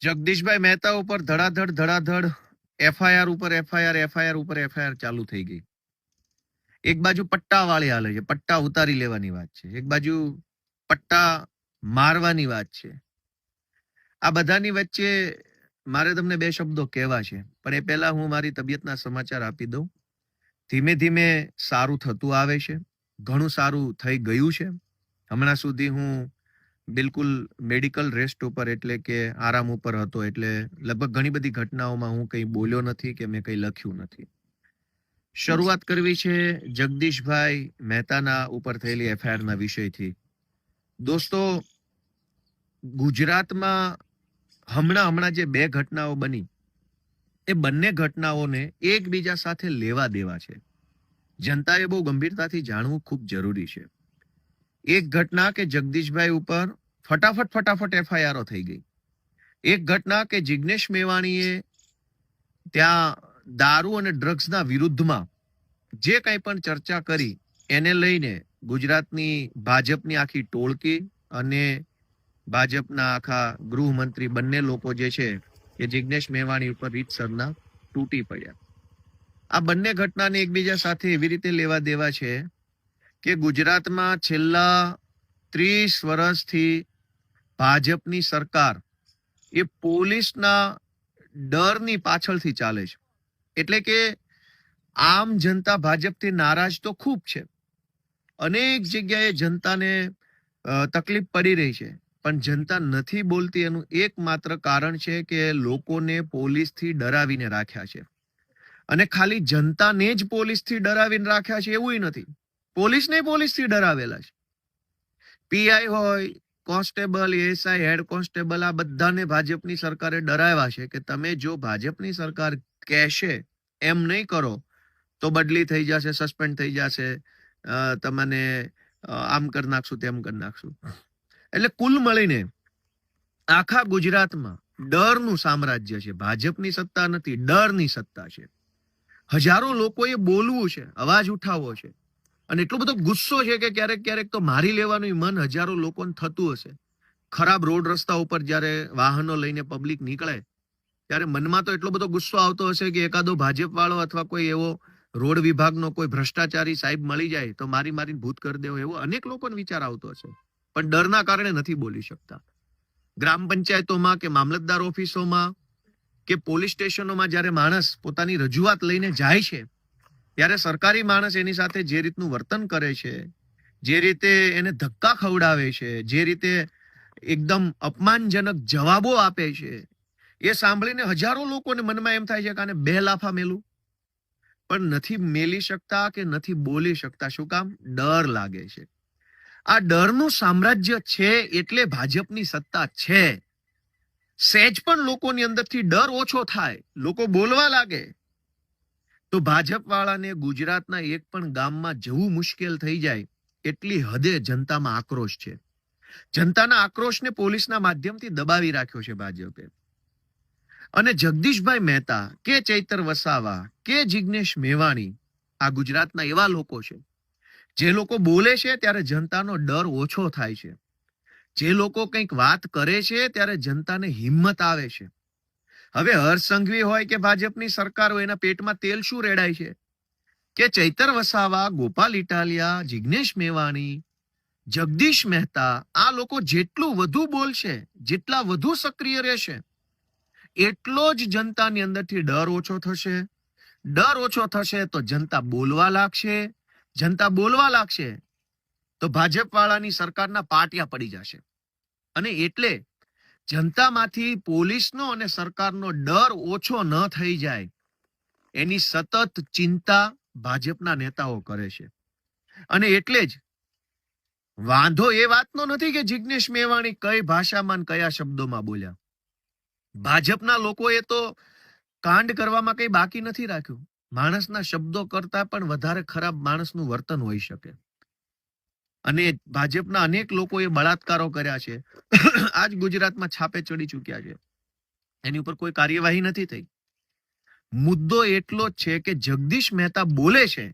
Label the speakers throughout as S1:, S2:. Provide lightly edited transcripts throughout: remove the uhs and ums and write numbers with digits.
S1: જગદીશભાઈ મહેતા ઉપર ધડાધડ એફઆઈઆર ઉપર એફઆઈઆર ઉપર એફઆઈઆર ચાલુ થઈ ગઈ. એક બાજુ પટ્ટા વાળી હાલે છે, પટ્ટા ઉતારી લેવાની વાત છે, એક બાજુ પટ્ટા મારવાની વાત છે. આ બધાની વચ્ચે મારે તમને બે શબ્દો કહેવા છે, પણ એ પહેલા હું મારી તબિયતના સમાચાર આપી દઉં. ધીમે ધીમે સારું થતું આવે છે, ઘણું સારું થઈ ગયું છે. હમણાં સુધી હું બિલકુલ મેડિકલ રેસ્ટ ઉપર એટલે કે આરામ ઉપર હતો, એટલે લગભગ ઘણી બધી ઘટનાઓમાં હું કંઈ બોલ્યો નથી કે મેં કંઈ લખ્યું નથી. શરૂઆત કરવી છે જગદીશભાઈ મહેતાના ઉપર થયેલી એફઆઈઆરના વિષયથી. દોસ્તો, ગુજરાતમાં હમણાં જે બે ઘટનાઓ બની, એ બંને ઘટનાઓને એકબીજા સાથે લેવા દેવા છે. જનતાએ બહુ ગંભીરતાથી જાણવું ખૂબ જરૂરી છે. એક ઘટના કે જગદીશભાઈ ઉપર ફટાફટ એફઆઈઆર થઈ ગઈ. એક ઘટના કે જિગ્નેશ મેવાણીએ ત્યાં દારૂ અને ડ્રગ્સના વિરુદ્ધમાં જે કંઈ પણ ચર્ચા કરી, એને લઈને ગુજરાતની ભાજપની આખી ટોળકી અને ભાજપના આખા ગૃહમંત્રી બંને લોકો જે છે એ જિગ્નેશ મેવાણી ઉપર રીતસરના તૂટી પડ્યા. આ બંને ઘટનાને એકબીજા સાથે એવી રીતે લેવા દેવા છે કે ગુજરાતમાં છેલ્લા 30 વર્ષથી ભાજપની સરકાર એ પોલીસના ડરની પાછળથી ચાલે છે. એટલે કે આમ જનતા ભાજપથી નારાજ તો ખૂબ છે, અનેક જગ્યાએ જનતાને તકલીફ પડી રહી છે, પણ જનતા નથી બોલતી. એનું એકમાત્ર કારણ છે કે લોકોને પોલીસથી ડરાવીને રાખ્યા છે. અને ખાલી જનતાને જ પોલીસથી ડરાવીને રાખ્યા છે એવું નથી, પોલીસને પોલીસથી ડરાવેલા છે. પીઆઈ હોય, કોન્સ્ટેબલ, એએસઆઈ, હેડ કોન્સ્ટેબલ, આ બધાને ભાજપની સરકારે ડરાવ્યા છે કે તમે જો ભાજપની સરકાર કહેશે એમ નહીં કરો તો બદલી થઈ જશે, સસ્પેન્ડ થઈ જશે, તમને આમ કરી નાખશું, તેમ કરી નાખશું. એટલે કુલ મળીને આખા ગુજરાતમાં ડરનું સામ્રાજ્ય છે. ભાજપની સત્તા નથી, ડરની સત્તા છે. હજારો લોકોએ બોલવું છે, અવાજ ઉઠાવવો છે, અને એટલો બધો ગુસ્સો છે કે ક્યારેક તો મારી લેવાનું મન હજારો લોકોને થતું હશે. ખરાબ રોડ રસ્તા ઉપર જ્યારે વાહનો લઈને પબ્લિક નીકળે ત્યારે મનમાં તો એટલો બધો ગુસ્સો આવતો હશે કે એકાદો ભાજપ વાળો અથવા કોઈ એવો રોડ વિભાગનો કોઈ ભ્રષ્ટાચારી સાહેબ મળી જાય તો મારીને ભૂત કરી દેવો, એવો અનેક લોકોને વિચાર આવતો હશે, પણ ડરના કારણે નથી બોલી શકતા. ગ્રામ પંચાયતોમાં કે મામલતદાર ઓફિસોમાં કે પોલીસ સ્ટેશનોમાં જ્યારે માણસ પોતાની રજૂઆત લઈને જાય છે ત્યારે સરકારી માણસ એની સાથે જે રીતનું વર્તન કરે છે, જે રીતે એને ધક્કા ખવડાવે છે, જે રીતે એકદમ અપમાનજનક જવાબો આપે છે, એ સાંભળીને હજારો લોકોને મનમાં એમ થાય છે કે આને બે લાફા મેલું, પણ નથી મેલી શકતા કે નથી બોલી શકતા. શું કામ? ડર લાગે છે. આ ડરનું સામ્રાજ્ય છે એટલે ભાજપની સત્તા છે. સહેજ પણ લોકોની અંદરથી ડર ઓછો થાય, લોકો બોલવા લાગે, તો ભાજપ વાળાને ગુજરાતના એક પણ ગામમાં જવું મુશ્કેલ થઈ જાય એટલી હદે જનતામાં આક્રોશ છે. જનતાના આક્રોશને પોલીસના માધ્યમથી દબાવી રાખ્યો છે ભાજપે. અને જગદીશભાઈ મહેતા કે ચૈતર વસાવા કે જિગ્નેશ મેવાણી આ ગુજરાતના એવા લોકો છે જે લોકો બોલે છે ત્યારે જનતાનો ડર ઓછો થાય છે. જે લોકો કંઈક વાત કરે છે ત્યારે જનતાને હિંમત આવે છે. હવે હર્ષ સંઘવી હોય કે ભાજપની સરકાર હોય, એના પેટમાં તેલ શું રેડાય છે કે ચૈતર વસાવા, ગોપાલ ઇટાલિયા, જિગ્નેશ મેવાણી, જગદીશ મહેતા, આ લોકો જેટલું વધુ બોલશે, જેટલા વધુ સક્રિય રહેશે, એટલો જ જનતાની અંદરથી ડર ઓછો થશે. ડર ઓછો થશે તો જનતા બોલવા લાગશે. જનતા બોલવા લાગશે તો ભાજપ વાળાની સરકારના પાટિયા પડી જશે. અને એટલે જનતામાંથી પોલીસનો અને સરકારનો ડર ઓછો ન થઈ જાય એની સતત ચિંતા ભાજપના નેતાઓ કરે છે. અને એટલે જ વાંધો એ વાતનો નથી કે જિગ્નેશ મેવાણી કઈ ભાષામાં કયા શબ્દોમાં બોલ્યા. ભાજપના લોકોએ તો કાંડ કરવામાં કઈ બાકી નથી રાખ્યું. માણસના શબ્દો કરતા પણ વધારે ખરાબ માણસનું વર્તન હોઈ શકે. અને ભાજપના અનેક લોકોએ બળાત્કારો કર્યા છે, આજ ગુજરાતમાં છાપે ચડી ચૂક્યા છે, એની ઉપર કોઈ કાર્યવાહી નથી થઈ. મુદ્દો એટલો જ છે કે જગદીશ મહેતા બોલે છે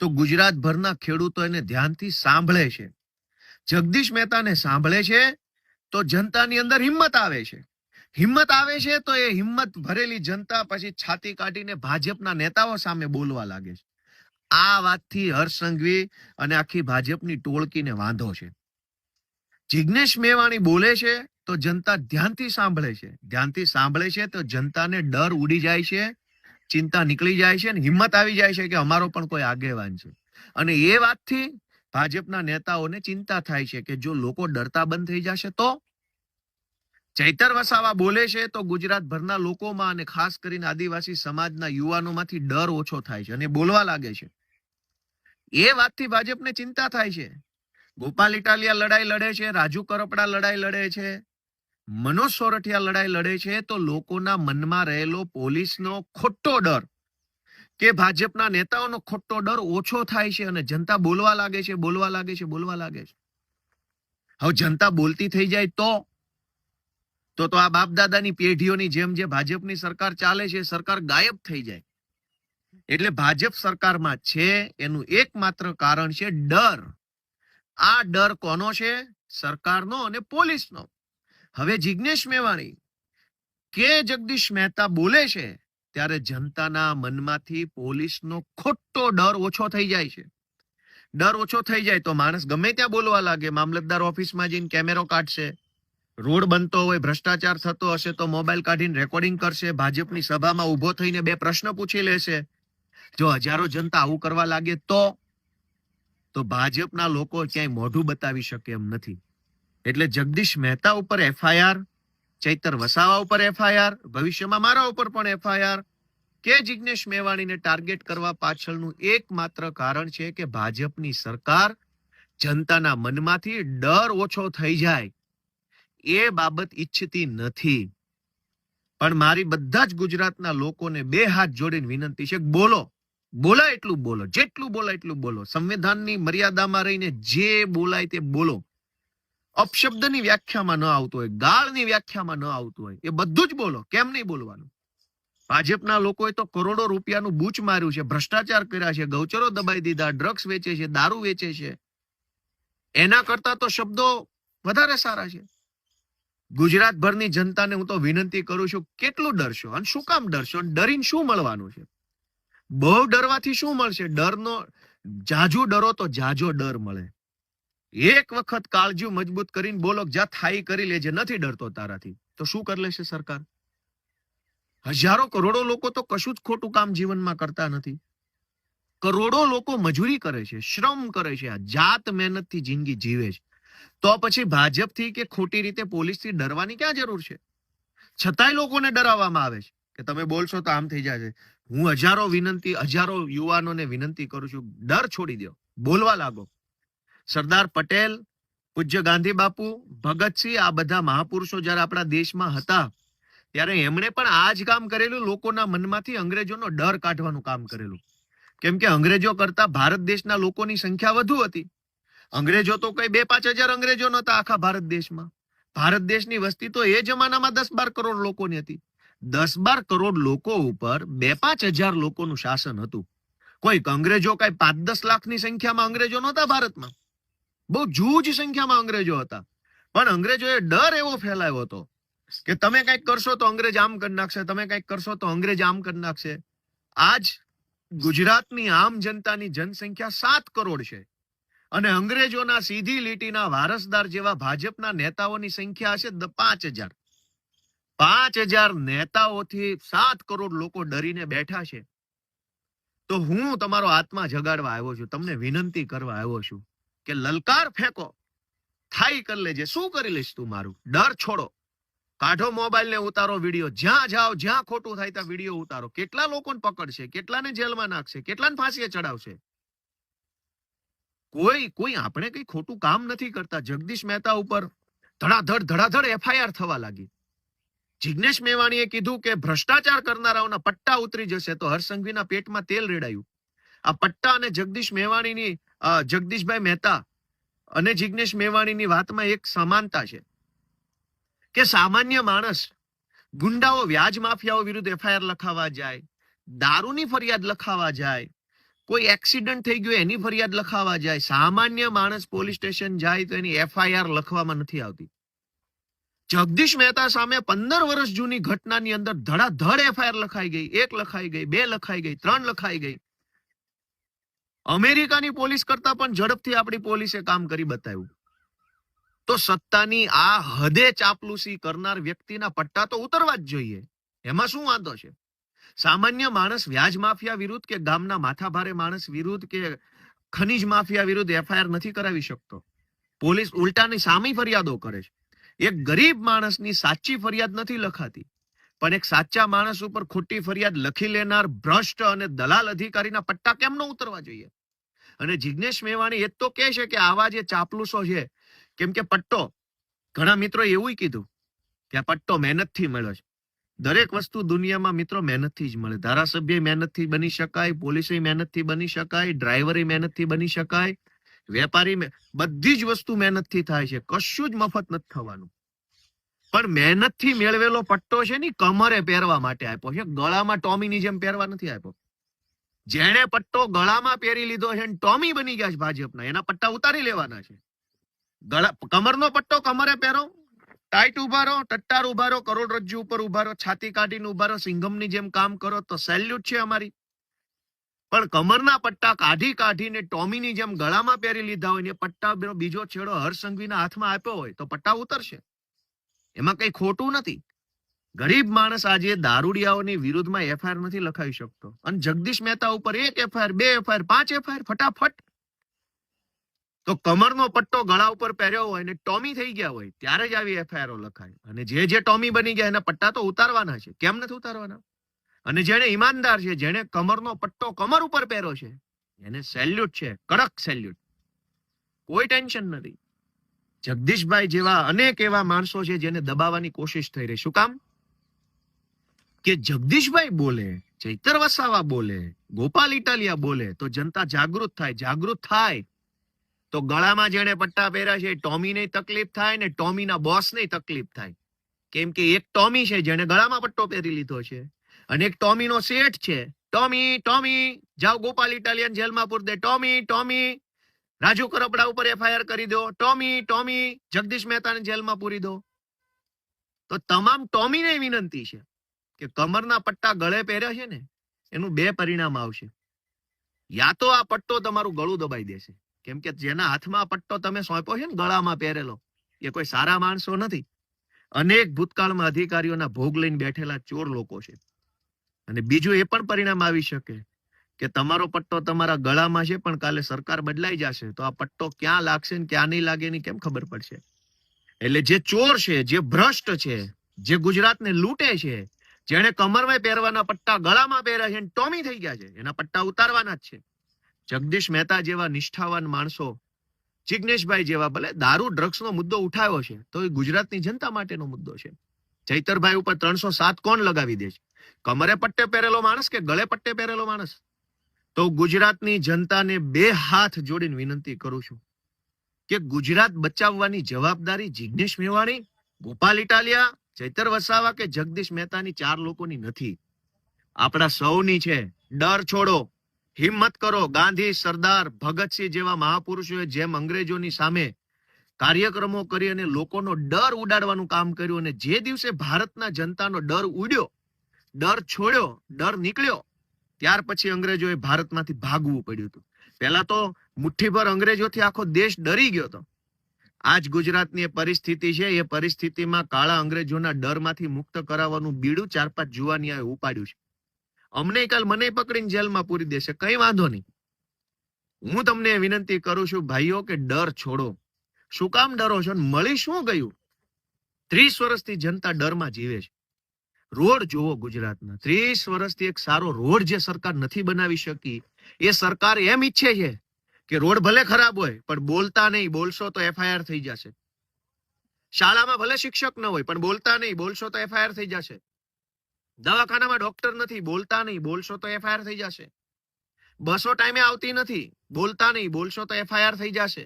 S1: તો ગુજરાતભરના ખેડૂતો એને ધ્યાનથી સાંભળે છે. જગદીશ મહેતાને સાંભળે છે તો જનતાની અંદર હિંમત આવે છે. હિંમત આવે છે તો એ હિંમત ભરેલી જનતા પછી છાતી કાઢીને ભાજપના નેતાઓ સામે બોલવા લાગે છે. આ વાતથી હર્ષ સંઘવી અને આખી ભાજપની ટોળકીને વાંધો છે. જિગ્નેશ મેવાણી બોલે છે તો જનતા ધ્યાનથી સાંભળે છે. ધ્યાનથી સાંભળે છે તો જનતાને ડર ઉડી જાય છે, ચિંતા નીકળી જાય છે અને હિંમત આવી જાય છે કે અમારો પણ કોઈ આગેવાન છે. અને એ વાતથી ભાજપના નેતાઓને ચિંતા થાય છે કે જો લોકો ડરતા બંધ થઈ જશે તો. ચૈતર વસાવા બોલે છે તો ગુજરાતભરના લોકોમાં અને ખાસ કરીને આદિવાસી સમાજના યુવાનોમાંથી ડર ઓછો થાય છે અને બોલવા લાગે છે. એ વાતથી ભાજપને ચિંતા થાય છે. ગોપાલ ઇટાલિયા લડાઈ લડે છે, રાજુ કરપડા લડાઈ લડે છે, મનોજ સોરઠિયા લડાઈ લડે છે, તો લોકોના મનમાં રહેલો પોલીસનો ખોટો ડર કે ભાજપના નેતાઓનો ખોટો ડર ઓછો થાય છે અને જનતા બોલવા લાગે છે, બોલવા લાગે છે, બોલવા લાગે છે. હવે જનતા બોલતી થઈ જાય તો આ બાપ દાદાની પેઢીઓની જેમ જે ભાજપની સરકાર ચાલે છે સરકાર ગાયબ થઈ જાય. એટલે ભાજપ સરકારમાં છે એનું એકમાત્ર કારણ છે ડર. આ ડર કોનો છે? સરકારનો અને પોલીસનો. હવે જિગ્નેશ મેવાણી કે જગદીશ મહેતા બોલે છે ત્યારે જનતાના મનમાંથી પોલીસનો ખોટો ડર ઓછો થઈ જાય છે. ડર ઓછો થઈ જાય તો માણસ ગમે ત્યાં બોલવા લાગે. મામલતદાર ઓફિસમાં જઈને કેમેરો કાઢશે, રોડ બનતો હોય, ભ્રષ્ટાચાર થતો હશે તો મોબાઈલ કાઢીને રેકોર્ડિંગ કરશે, ભાજપની સભામાં ઉભો થઈને 2 પ્રશ્ન પૂછી લેશે. જો હજારો જનતા આવું કરવા લાગે તો ભાજપના લોકો ક્યાંય મોઢું બતાવી શકે એમ નથી. એટલે જગદીશ મહેતા ઉપર FIR, ચૈતર વસાવા ઉપર FIR, ભવિષ્યમાં મારા ઉપર પણ FIR કે જિગ્નેશ મેવાણીને ટાર્ગેટ કરવા પાછળનું એકમાત્ર કારણ છે કે ભાજપની સરકાર જનતાના મનમાંથી ડર ઓછો થઈ જાય એ બાબત ઈચ્છતી નથી. પણ મારી બધા જ ગુજરાતના લોકોને 2 હાથ જોડીને વિનંતી છે, બોલાય એટલું બોલો, જેટલું બોલાય એટલું બોલો. સંવિધાનની મર્યાદામાં રહીને જે બોલાય તે બોલો. અપશબ્દની વ્યાખ્યામાં ન આવતું હોય, ગાળની વ્યાખ્યામાં ન આવતું હોય, એ બધું જ બોલો. કેમ નહીં બોલવાનું? ભાજપના લોકોએ તો કરોડો રૂપિયાનું બૂચ માર્યું છે, ભ્રષ્ટાચાર કર્યા છે, ગૌચરો દબાઈ દીધા, ડ્રગ્સ વેચે છે, દારૂ વેચે છે. એના કરતા તો શબ્દો વધારે સારા છે. ગુજરાતભરની જનતાને હું તો વિનંતી કરું છું, કેટલું ડરશો અને શું કામ ડરશો? ડરીને શું મળવાનું છે? બહુ ડરવાથી શું મળશે? ડરનો જાજુ ડરો તો જાજો ડર મળે. એક વખત કાળજી મજબૂત કરીને બોલો, જા થાય કરી લેજે, નથી ડરતો તારાથી, તો શું કરી લેશે સરકાર? હજારો કરોડો લોકો તો કશું જ ખોટું કામ જીવનમાં કરતા નથી. કરોડો લોકો મજૂરી કરે છે, શ્રમ કરે છે, આ જાત મહેનતથી જિંદગી જીવે છે. તો પછી ભાજપથી કે ખોટી રીતે પોલીસથી ડરવાની ક્યાં જરૂર છે? છતાંય લોકોને ડરાવવામાં આવે છે કે તમે બોલશો તો આમ થઈ જશે. હું હજારો યુવાનોને વિનંતી કરું છું, ડર છોડી દો, બોલવા લાગો. સરદાર પટેલ, પૂજ્ય ગાંધી બાપુ, ભગતસિંહ, આ બધા મહાપુરુષો જયારે આપણા દેશમાં હતા ત્યારે એમણે પણ આ જ કામ કરેલું. લોકોના મનમાંથી અંગ્રેજોનો ડર કાઢવાનું કામ કરેલું. કેમ કે અંગ્રેજો કરતા ભારત દેશના લોકોની સંખ્યા વધુ હતી. અંગ્રેજો તો કઈ 2-5 હજાર અંગ્રેજો નતા આખા ભારત દેશમાં. ભારત દેશની વસ્તી તો એ જમાનામાં 10-12 કરોડ લોકોની હતી. 10-12 કરોડ લોકો ઉપર 2-5 હજાર લોકોનું શાસન હતું. કોઈ અંગ્રેજો કઈ 5-10 લાખની સંખ્યામાં અંગ્રેજો નહોતા ભારતમાં. બહુ જૂજ સંખ્યામાં અંગ્રેજો હતા. પણ અંગ્રેજોએ ડર એવો ફેલાવ્યો હતો કે તમે કંઈક કરશો તો અંગ્રેજ આમ કરી નાખશે, તમે કંઈક કરશો તો અંગ્રેજ આમ કરી નાખશે. આજ ગુજરાતની આમ જનતાની જનસંખ્યા 7 કરોડ છે અને અંગ્રેજોના સીધી લીટીના વારસદાર જેવા ભાજપના નેતાઓની સંખ્યા હશે 5,000. 5,000 નેતાઓથી 7 કરોડ લોકો ડરીને બેઠા છે. તો હું તમારો આત્મા જગાડવા આવ્યો છું, તમને વિનંતી કરવા આવ્યો છું કે લલકાર ફેંકો, થાય કરી લેજે. શું કરી લઈશ તું મારું? ડર છોડો, કાઢો મોબાઈલ ને ઉતારો વિડીયો. જ્યાં જાઓ, જ્યાં ખોટું થાય ત્યાં વિડીયો ઉતારો. કેટલા લોકોને પકડશે, કેટલાને જેલમાં નાખશે, કેટલાને ફાંસીએ ચડાવશે? કોઈ આપણે કઈ ખોટું કામ નથી કરતા. જગદીશ મહેતા ઉપર ધડાધડ FIR થવા લાગી. જિગ્નેશ મેવાણીએ કીધું કે ભ્રષ્ટાચાર કરનારાઓના પટ્ટા ઉતરી જશે, તો હર્ષ સંઘવીના પેટમાં તેલ રેડાયું. આ પટ્ટા અને જગદીશભાઈ મહેતા અને જિગ્નેશ મેવાણીની વાતમાં એક સમાનતા છે કે સામાન્ય માણસ, ગુંડાઓ, વ્યાજ માફિયાઓ વિરુદ્ધ FIR લખાવા જાય, દારૂની ફરિયાદ લખાવા જાય, કોઈ એક્સિડન્ટ થઈ ગયો એની ફરિયાદ લખાવા જાય, સામાન્ય માણસ પોલીસ સ્ટેશન જાય તો એની FIR લખવામાં નથી આવતી. જગદીશ મહેતા સામે 15 વર્ષ જૂની ઘટનાની અંદર ધડાધડ એફઆઈઆર લખાઈ ગઈ, 1 લખાઈ ગઈ, 2 લખાઈ ગઈ, 3 લખાઈ ગઈ. અમેરિકાની પોલીસ કરતા પણ ઝડપથી આપણી પોલીસે કામ કરી બતાવ્યું. તો સત્તાની આ હદે ચાપલુસી કરનાર વ્યક્તિના પટ્ટા તો ઉતરવા જ જોઈએ. એમાં શું વાંધો છે? સામાન્ય માણસ વ્યાજ માફિયા વિરુદ્ધ કે ગામના માથાભારે માણસ વિરુદ્ધ કે ખનીજ માફિયા વિરુદ્ધ એફઆઈઆર નથી કરાવી શકતો. પોલીસ ઉલટાની સામી ફરિયાદો કરે છે. એક ગરીબ માણસની સાચી ફરિયાદ નથી લખાતી, પણ એક સાચા માણસ ઉપર ખોટી ફરિયાદ લખી લેનાર ભ્રષ્ટ અને દલાલ અધિકારીના પટ્ટા કેમ ન ઉતરવા જોઈએ? અને જિગ્નેશ મેવાણી એ તો કહે છે કે આવા જે ચાપલુસો છે, કેમ કે પટ્ટો, ઘણા મિત્રો એવું કીધું કે આ પટ્ટો મહેનતથી મળ્યો છે. દરેક વસ્તુ દુનિયામાં મિત્રો મહેનતથી જ મળે. ધારાસભ્ય મહેનતથી બની શકાય, પોલીસે મહેનતથી બની શકાય, ડ્રાઈવરે મહેનતથી બની શકાય, વેપારી બધી જ વસ્તુ મહેનતથી થાય છે. કશું જ મફત નથી થવાનું. પણ મહેનતથી મેળવેલો પટ્ટો છે ને કમરે પહેરવા માટે આપ્યો છે, ગળામાં ટોમીની જેમ પહેરવા નથી આપ્યો. જેણે પટ્ટો ગળામાં પહેરી લીધો છે ટોમી બની ગયા છે ભાજપના, એના પટ્ટા ઉતારી લેવાના છે. કમરનો પટ્ટો કમરે પહેરો, ટાઈટ ઉભા રહો, ટટ્ટાર ઉભા રહો, કરોડરજ્જુ ઉપર ઉભા રહો, છાતી કાઢીને ઉભા રહો, સિંઘમની જેમ કામ કરો તો સેલ્યુટ છે અમારી. પણ કમરના પટ્ટા કાઢીને ટોમીની જેમ ગળામાં પહેરી લીધા હોય ને પટ્ટા બીજો છેડો હરસંઘવીના હાથમાં આપ્યો હોય તો પટ્ટા ઉતરશે. એમાં કઈ ખોટું નથી. ગરીબ માણસ આજે દારૂડિયાઓની વિરુદ્ધમાં એફઆઈઆર નથી લખાવી શકતો, અને જગદીશ મહેતા ઉપર 1 એફઆઈઆર, 2 એફઆઈઆર, 5 એફઆઈઆર ફટાફટ. તો કમરનો પટ્ટો ગળા ઉપર પહેર્યો હોય ને ટોમી થઈ ગયા હોય ત્યારે જ આવી એફઆઈઆર લખાય. અને જે ટોમી બની ગયા એના પટ્ટા તો ઉતારવાના છે. કેમ નથી ઉતારવાના? અને જેને ઈમાનદાર છે, જેને કમરનો પટ્ટો કમર ઉપર પહેર્યો છે, એને સેલ્યુટ છે, કડક સેલ્યુટ. કોઈ ટેન્શન નથી. જગદીશભાઈ જેવા અનેક એવા માણસો છે જેને દબાવવાની કોશિશ થઈ રહી. શું કામ? કે જગદીશભાઈ બોલે, ચૈતર વસાવા બોલે, ગોપાલ ઇટાલિયા બોલે તો જનતા જાગૃત થાય. જાગૃત થાય તો ગળામાં જેને પટ્ટા પહેર્યા છે ટોમીને તકલીફ થાય ને ટોમીના બોસને તકલીફ થાય. કેમ કે એક ટોમી છે જેને ગળામાં પટ્ટો પહેરી લીધો છે, અને એક ટોમીનો શેઠ છે. ટોમી જાઓ ગોપાલ ઇટાલિયન જેલમાં પૂર દે, ટોમી રાજુ કરપડા ઉપર એફઆઈઆર કરી દો, ટોમી જગદીશ મહેતાને જેલમાં પૂરી દો. તો તમામ ટોમીને વિનંતી છે કે કમરના પટ્ટા ગળે પહેર્યા છે ને એનું 2 પરિણામ આવશે. યા તો આ પટ્ટો તમારું ગળું દબાઈ દેશે, કેમ કે જેના હાથમાં પટ્ટો તમે સોંપ્યો છે ને ગળામાં પહેરેલો, એ કોઈ સારા માણસો નથી. અનેક ભૂતકાળમાં અધિકારીઓના ભોગ લઈને બેઠેલા ચોર લોકો છે. અને બીજું એ પણ પરિણામ આવી શકે કે તમારો પટ્ટો તમારા ગળામાં છે પણ કાલે સરકાર બદલાઈ જશે તો આ પટ્ટો ક્યાં લાગશે ને ક્યાં નહીં લાગે એની કેમ ખબર પડશે? એટલે જે ચોર છે, જે ભ્રષ્ટ છે, જે ગુજરાતને લૂંટે છે, જેને કમરમાં પહેરવાના પટ્ટા ગળામાં પહેર્યા છે, ટોમી થઈ ગયા છે, એના પટ્ટા ઉતારવાના જ છે. જગદીશ મહેતા જેવા નિષ્ઠાવાન માણસો, જિગ્નેશભાઈ જેવા, ભલે દારૂ ડ્રગ્સનો મુદ્દો ઉઠાવ્યો છે તો એ ગુજરાતની જનતા માટેનો મુદ્દો છે. ચૈતરભાઈ ઉપર 307 કોણ લગાવી દે છે? કમરે પટ્ટે પહેરેલો માણસ કે ગળે પટ્ટે પહેરેલો માણસ? તો ગુજરાતની જનતાને 2 હાથ જોડીને વિનંતી કરું છું કે ગુજરાત બચાવવાની જવાબદારી જિગ્નેશ મેવાણી, ગોપાલ ઇટાલિયા, ચૈતર વસાવા કે જગદીશ મહેતાની 4 લોકોની નથી, આપણા સૌની છે. ડર છોડો, હિંમત કરો. ગાંધી, સરદાર, ભગતસિંહ જેવા મહાપુરુષોએ જેમ અંગ્રેજોની સામે કાર્યક્રમો કરી અને લોકોનો ડર ઉડાડવાનું કામ કર્યું, અને જે દિવસે ભારતના જનતાનો ડર ઉડ્યો, ડર છોડ્યો, ડર નીકળ્યો, ત્યાર પછી અંગ્રેજોએ ભારતમાંથી ભાગવું પડ્યું હતું. પહેલા તો મુઠ્ઠીભર અંગ્રેજોથી આખો દેશ ડરી ગયો હતો. આજ ગુજરાતની એ પરિસ્થિતિ છે. એ પરિસ્થિતિમાં કાળા અંગ્રેજોના ડરમાંથી મુક્ત કરાવવાનું બીડું 4-5 જુવાનિયાએ ઉપાડ્યું છે. અમને કાલ મને પકડીને જેલમાં પૂરી દેશે, કઈ વાંધો નહીં. હું તમને વિનંતી કરું છું ભાઈઓ કે ડર છોડો. શું કામ ડરો છો? મળી શું ગયું? 30 વર્ષથી જનતા ડરમાં જીવે છે. રોડ જોવો ગુજરાતના. 30 વર્ષથી એક સારો રોડ જે સરકાર નથી બનાવી શકી, એ સરકાર એમ ઈચ્છે છે કે રોડ ભલે ખરાબ હોય પણ બોલતા નહીં, બોલશો તો એફઆઈઆર થઈ જશે. શાળામાં ભલે શિક્ષક ન હોય પણ બોલતા નહીં, બોલશો તો એફઆઈઆર થઈ જશે. દવાખાનામાં ડોક્ટર નથી, બોલતા નહીં, બોલશો તો એફઆઈઆર થઈ જશે. બસો ટાઈમે આવતી નથી, બોલતા નહીં, બોલશો તો એફઆઈઆર થઈ જશે.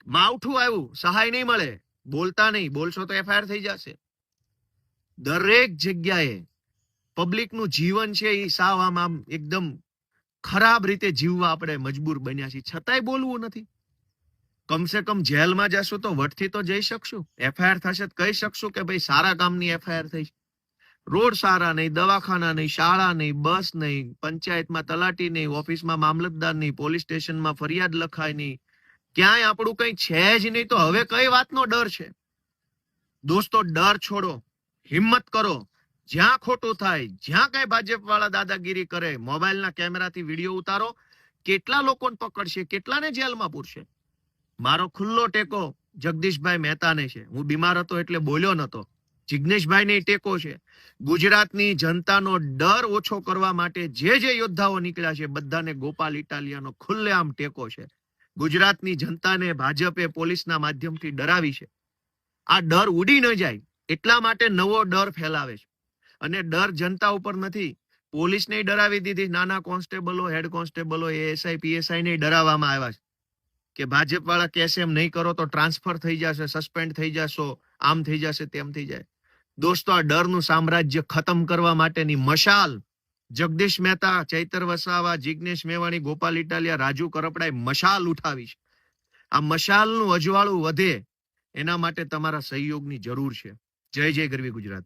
S1: માવઠું આવ્યું, સહાય નહીં મળે, બોલતા નહીં, બોલશો તો એફઆઈઆર થઈ જશે. દરેક જગ્યાએ પબ્લિકનું જીવન છે એ સાવ આમ એકદમ ખરાબ રીતે જીવવા આપણે મજબૂર બન્યા છીએ, છતાંય બોલવું નથી. કમસે કમ જેલમાં જશું તો વટથી તો જઈ શકશું. એફઆઈઆર થશે તો કહી શકશું કે ભાઈ સારા કામની એફઆઈઆર થઈ. રોડ સારા નહીં, દવાખાના નહીં, શાળા નહીં, બસ નહીં, પંચાયતમાં તલાટી નહીં, ઓફિસમાં મામલતદાર નહીં, પોલીસ સ્ટેશનમાં ફરિયાદ લખાય નહીં, ક્યાંય આપણું કઈ છે જ નહીં. તો હવે કઈ વાતનો ડર છે? દોસ્તો, ડર છોડો, હિંમત કરો. જ્યાં ખોટું થાય, જ્યાં કઈ ભાજપ વાળા દાદાગીરી કરે, મોબાઈલના કેમેરાથી વિડીયો ઉતારો. કેટલા લોકોને પકડશે, કેટલાને જેલમાં પૂરશે? મારો ખુલ્લો ટેકો જગદીશભાઈ મહેતાને છે. હું બીમાર હતો એટલે બોલ્યો નતો. જિગ્નેશભાઈને ટેકો છે. ગુજરાતની જનતાનો ડર ઓછો કરવા માટે જે યોદ્ધાઓ નીકળ્યા છે બધાને ગોપાલ ઇટાલિયાનો ખુલ્લેઆમ ટેકો છે. ગુજરાતની જનતાને ભાજપે પોલીસના માધ્યમથી ડરાવી છે. આ ડર ઉડી ન જાય એટલા માટે નવો ડર ફેલાવે છે. અને ડર જનતા ઉપર નથી, પોલીસને ડરાવી દીધી. નાના કોન્સ્ટેબલો, હેડ કોન્સ્ટેબલો, એએસઆઈ, પીએસઆઈ ને ડરાવવામાં આવ્યા છે કે ભાજપ વાળા કહેશે એમ નહીં કરો તો ટ્રાન્સફર થઈ જશે, સસ્પેન્ડ થઈ જશો, આમ થઈ જશે, તેમ થઈ જાય. દોસ્તો, આ ડરનું સામ્રાજ્ય ખતમ કરવા માટેની મશાલ જગદીશ મહેતા, ચૈતર વસાવા, જિગ્નેશ મેવાણી, ગોપાલ ઇટાલિયા, રાજુ કરપડાએ મશાલ ઉઠાવી છે. આ મશાલનું અજવાળું વધે એના માટે તમારા સહયોગની જરૂર છે. જય જય ગરવી ગુજરાત.